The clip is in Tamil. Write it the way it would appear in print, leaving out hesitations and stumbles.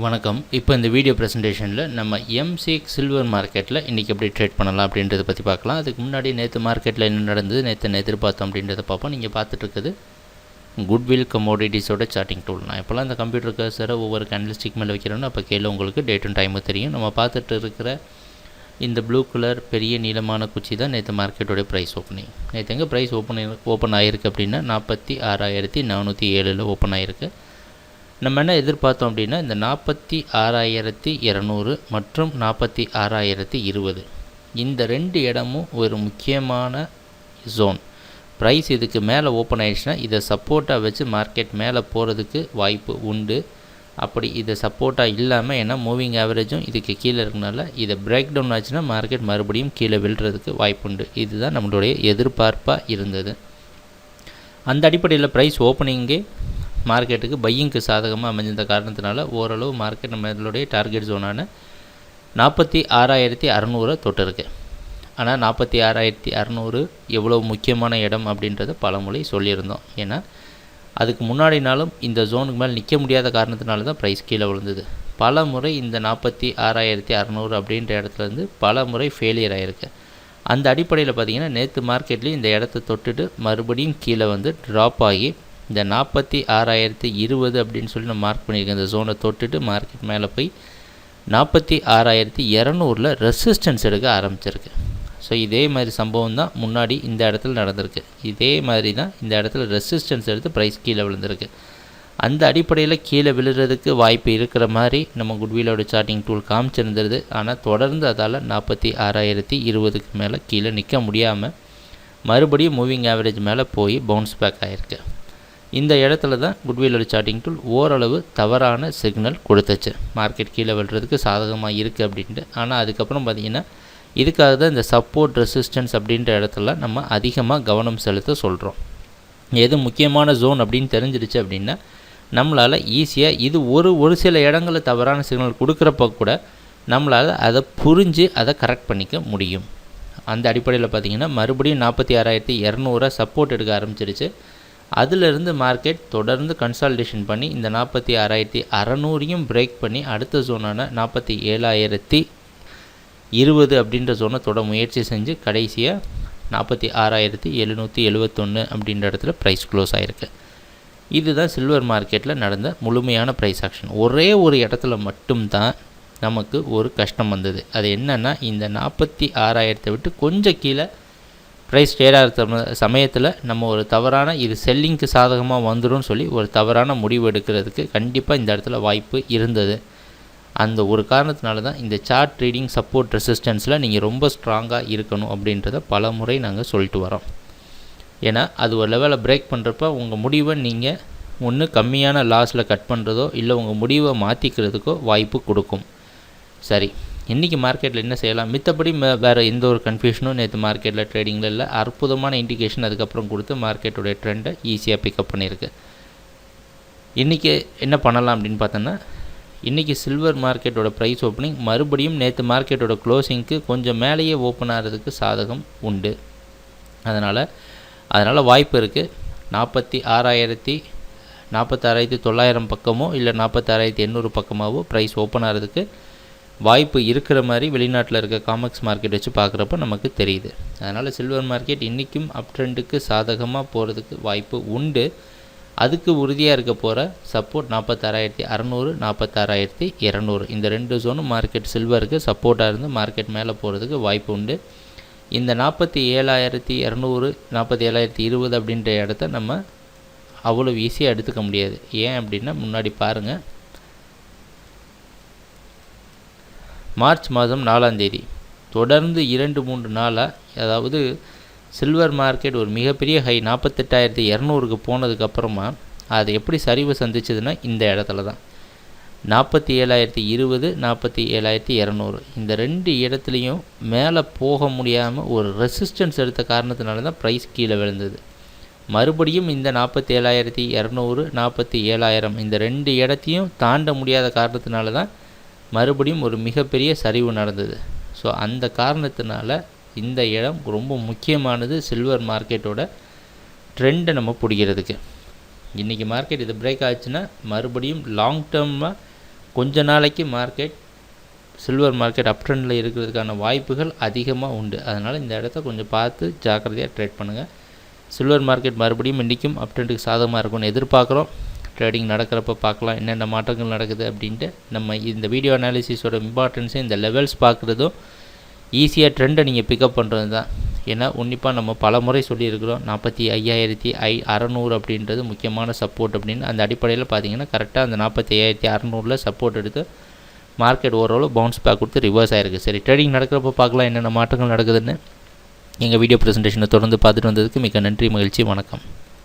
வணக்கம். இப்போ இந்த வீடியோ ப்ரெசன்டேஷனில் நம்ம எம்சிஎக்ஸ் சில்வர் மார்க்கெட்டில் இன்றைக்கி எப்படி ட்ரேட் பண்ணலாம் அப்படின்றத பற்றி பார்க்கலாம். அதுக்கு முன்னாடி நேற்று மார்க்கெட்டில் என்ன நடந்தது, நேற்று எதிர்பார்த்தோம் அப்படின்றத பார்ப்போம். நீங்கள் பார்த்துட்ருக்குது குட்வில் கமோடிட்டிஸோட சார்ட்டிங் டூல். நான் இப்போலாம் இந்த கம்ப்யூட்டர் கர்சரை ஒவ்வொரு கேண்டில்ஸ்டிக் மேலே வைக்கிறோன்னா அப்போ கீழே உங்களுக்கு டேட்டும் டைமும் தெரியும். நம்ம பார்த்துட்டு இருக்கிற இந்த ப்ளூ கலர் பெரிய நீளமான குச்சி தான் நேற்று மார்க்கெட்டோடைய ப்ரைஸ் ஓப்பனிங். நேற்று எங்கே ப்ரைஸ் ஓப்பன் ஆகிருக்கு அப்படின்னா 46,407 ஓப்பன் ஆகிருக்கு. நம்ம என்ன எதிர்பார்த்தோம் அப்படின்னா இந்த 46,200 மற்றும் 46,020 இந்த ரெண்டு இடமும் ஒரு முக்கியமான ஜோன். ப்ரைஸ் இதுக்கு மேலே ஓப்பன் ஆகிடுச்சுன்னா இதை சப்போர்ட்டாக வச்சு மார்க்கெட் மேலே போகிறதுக்கு வாய்ப்பு உண்டு. அப்படி இதை சப்போர்ட்டாக இல்லாமல், ஏன்னா மூவிங் ஆவரேஜும் இதுக்கு கீழே இருக்கனால இதை பிரேக் டவுன் ஆச்சுன்னா மார்க்கெட் மறுபடியும் கீழே விழுறதுக்கு வாய்ப்பு உண்டு. இதுதான் நம்மளுடைய எதிர்பார்ப்பாக இருந்தது. அந்த அடிப்படையில் ப்ரைஸ் ஓப்பனிங்கே மார்க்கெட்டுக்கு பையிங்க்கு சாதகமாக அமைஞ்சிருந்த காரணத்தினால ஓரளவு மார்க்கெட் நம்மளுடைய டார்கெட் ஜோனான 46,600 தொட்டு இருக்குது. ஆனால் 46,600 எவ்வளோ முக்கியமான இடம் அப்படின்றத பலமுறை சொல்லியிருந்தோம். ஏன்னா அதுக்கு முன்னாடி நாளும் இந்த ஜோனுக்கு மேலே நிற்க முடியாத காரணத்தினால தான் ப்ரைஸ் கீழே விழுந்தது. பல முறை இந்த 46,600 அப்படின்ற இடத்துலேருந்து பல முறை ஃபெயிலியர் ஆகிருக்கு. அந்த அடிப்படையில் பார்த்திங்கன்னா நேற்று மார்க்கெட்லேயும் இந்த இடத்த தொட்டுட்டு மறுபடியும் கீழே வந்து ட்ராப் ஆகி இந்த 46,020 அப்படின்னு சொல்லி நான் மார்க் பண்ணியிருக்கேன். இந்த ஜோனை தொட்டுட்டு மார்க்கெட் மேலே போய் 46,200 ரெசிஸ்டன்ஸ் எடுக்க ஆரம்பிச்சிருக்கு. ஸோ இதே மாதிரி சம்பவம் தான் முன்னாடி இந்த இடத்துல நடந்திருக்கு. இதே மாதிரி தான் இந்த இடத்துல ரெசிஸ்டன்ஸ் எடுத்து ப்ரைஸ் கீழே விழுந்திருக்கு. அந்த அடிப்படையில் கீழே விழுறதுக்கு வாய்ப்பு இருக்கிற மாதிரி நம்ம குட்விலோட சார்ட்டிங் டூல் காமிச்சிருந்தது. ஆனால் தொடர்ந்து அதால் 46,020க்கு மேலே கீழே நிற்க முடியாமல் மறுபடியும் மூவிங் ஆவரேஜ் மேலே போய் பவுன்ஸ் பேக் ஆகிருக்கு. இந்த இடத்துல தான் குட்விலோட சார்ட்டிங் டூல் ஓரளவு தவறான சிக்னல் கொடுத்துச்சு, மார்க்கெட் கீழே விழுறதுக்கு சாதகமாக இருக்குது அப்படின்ட்டு. ஆனால் அதுக்கப்புறம் பார்த்திங்கன்னா இதுக்காக தான் இந்த சப்போர்ட் ரெசிஸ்டன்ஸ் அப்படின்ற இடத்துல நம்ம அதிகமாக கவனம் செலுத்த சொல்கிறோம். எது முக்கியமான ஜோன் அப்படின்னு தெரிஞ்சிடுச்சு அப்படின்னா நம்மளால் ஈஸியாக இது ஒரு சில இடங்களில் தவறான சிக்னல் கொடுக்குறப்ப கூட நம்மளால் அதை புரிஞ்சு அதை கரெக்ட் பண்ணிக்க முடியும். அந்த அடிப்படையில் பார்த்திங்கன்னா மறுபடியும் 46,200 சப்போர்ட் எடுக்க ஆரம்பிச்சிருச்சு. அதிலிருந்து மார்க்கெட் தொடர்ந்து கன்சால்டேஷன் பண்ணி இந்த 46,600 பிரேக் பண்ணி அடுத்த ஜோனான 47,020 அப்படின்ற ஜோனை தொட முயற்சி செஞ்சு கடைசியாக 46,771 அப்படின்ற இடத்துல ப்ரைஸ் க்ளோஸ் ஆகிருக்கு. இதுதான் சில்வர் மார்க்கெட்டில் நடந்த முழுமையான ப்ரைஸ் ஆக்ஷன். ஒரே ஒரு இடத்துல மட்டும்தான் நமக்கு ஒரு கஷ்டம் வந்தது. அது என்னென்னா இந்த 46,000 விட்டு கொஞ்சம் கீழே ப்ரைஸ் ட்ரேட் ஆகிற சமயத்தில் நம்ம ஒரு தவறான இது செல்லிங்க்கு சாதகமாக வந்துடும் சொல்லி ஒரு தவறான முடிவு எடுக்கிறதுக்கு கண்டிப்பாக இந்த இடத்துல வாய்ப்பு இருந்தது. அந்த ஒரு காரணத்தினால தான் இந்த சார்ட் ட்ரேடிங் சப்போர்ட் ரெசிஸ்டன்ஸில் நீங்கள் ரொம்ப ஸ்ட்ராங்காக இருக்கணும் அப்படின்றத பல முறை நாங்கள் சொல்லிட்டு வரோம். ஏன்னா அது ஒரு லெவலில் பிரேக் பண்ணுறப்ப உங்கள் முடிவை நீங்கள் ஒன்று கம்மியான லாஸில் கட் பண்ணுறதோ இல்லை உங்கள் முடிவை மாற்றிக்கிறதுக்கோ வாய்ப்பு கொடுக்கும். சரி, இன்றைக்கி மார்க்கெட்டில் என்ன செய்யலாம்? மித்தபடி வேறு எந்த ஒரு கன்ஃபியூஷனும் நேற்று மார்க்கெட்டில் ட்ரேடிங்கில் இல்லை. அற்புதமான இண்டிகேஷன் அதுக்கப்புறம் கொடுத்து மார்க்கெட்டுடைய ட்ரெண்டை ஈஸியாக பிக்கப் பண்ணியிருக்கு. இன்றைக்கி என்ன பண்ணலாம் அப்படின்னு பார்த்தோன்னா, இன்றைக்கி சில்வர் மார்க்கெட்டோட ப்ரைஸ் ஓப்பனிங் மறுபடியும் நேற்று மார்க்கெட்டோட க்ளோசிங்க்கு கொஞ்சம் மேலேயே ஓப்பன் ஆகிறதுக்கு சாதகம் உண்டு. அதனால் வாய்ப்பு இருக்குது. 46,900 பக்கமோ இல்லை 46,800 பக்கமாகவோ ப்ரைஸ் ஓப்பன் ஆகிறதுக்கு வாய்ப்பு இருக்கிற மாதிரி வெளிநாட்டில் இருக்க காமெக்ஸ் மார்க்கெட் வச்சு பார்க்குறப்ப நமக்கு தெரியுது. அதனால் சில்வர் மார்க்கெட் இன்றைக்கும் அப் ட்ரெண்டுக்கு சாதகமாக போகிறதுக்கு வாய்ப்பு உண்டு. அதுக்கு உறுதியாக இருக்க போகிற சப்போர்ட் 46,600 46,200 இந்த ரெண்டு ஜோனும் மார்க்கெட் சில்வருக்கு சப்போர்ட்டாக இருந்து மார்க்கெட் மேலே போகிறதுக்கு வாய்ப்பு உண்டு. இந்த 47,200 47,020 அப்படின்ற இடத்த நம்ம அவ்வளோ ஈஸியாக எடுத்துக்க முடியாது. ஏன் அப்படின்னா முன்னாடி பாருங்கள், மார்ச் மாதம் 4ஆம் தேதி தொடர்ந்து 2-3 நாளாக, அதாவது சில்வர் மார்க்கெட் ஒரு மிகப்பெரிய ஹை 48,200க்கு போனதுக்கப்புறமா அது எப்படி சரிவு சந்திச்சதுன்னா இந்த இடத்துல தான் 47,020 47,200 இந்த ரெண்டு இடத்துலையும் மேலே போக முடியாமல் ஒரு ரெசிஸ்டன்ஸ் எடுத்த காரணத்தினால தான் ப்ரைஸ் கீழே விழுந்தது. மறுபடியும் இந்த 47,200 47,000 இந்த ரெண்டு இடத்தையும் தாண்ட முடியாத காரணத்தினால தான் மறுபடியும் ஒரு மிகப்பெரிய சரிவு நடந்தது. ஸோ அந்த காரணத்தினால இந்த இடம் ரொம்ப முக்கியமானது சில்வர் மார்க்கெட்டோட ட்ரெண்டை நம்ம பிடிக்கிறதுக்கு. இன்றைக்கி மார்க்கெட் இது பிரேக் ஆச்சுன்னா மறுபடியும் லாங் டேர்மாக கொஞ்ச நாளைக்கு சில்வர் மார்க்கெட் அப் ட்ரெண்டில் இருக்கிறதுக்கான வாய்ப்புகள் அதிகமாக உண்டு. அதனால் இந்த இடத்த கொஞ்சம் பார்த்து ஜாக்கிரதையாக ட்ரேட் பண்ணுங்கள். சில்வர் மார்க்கெட் மறுபடியும் இன்றைக்கும் அப் ட்ரெண்டுக்கு சாதகமாக இருக்கும்னு எதிர்பார்க்குறோம். ட்ரேடிங் நடக்கிறப்ப பார்க்கலாம் என்னென்ன மாற்றங்கள் நடக்குது அப்படின்ட்டு. நம்ம இந்த வீடியோ அனாலிசிஸோட இம்பார்ட்டன்ஸு இந்த லெவல்ஸ் பார்க்குறதும் ஈஸியாக ட்ரெண்டை நீங்கள் பிக்கப் பண்ணுறது தான். ஏன்னா உன்னிப்பாக நம்ம பல முறை சொல்லியிருக்கிறோம் 45,600 அப்படின்றது முக்கியமான சப்போர்ட் அப்படின்னு. அந்த அடிப்படையில் பார்த்தீங்கன்னா கரெக்டாக அந்த 45,600 சப்போர்ட் எடுத்து மார்க்கெட் ஓரளவு பவுன்ஸ் பேக் கொடுத்து ரிவர்ஸ் ஆகிருக்கு. சரி, ட்ரேடிங் நடக்கிறப்ப பார்க்கலாம் என்னென்ன மாற்றங்கள் நடக்குதுன்னு. எங்கள் வீடியோ ப்ரெசன்டேஷனை தொடர்ந்து பார்த்துட்டு வந்ததுக்கு மிக நன்றி, மகிழ்ச்சி, வணக்கம்.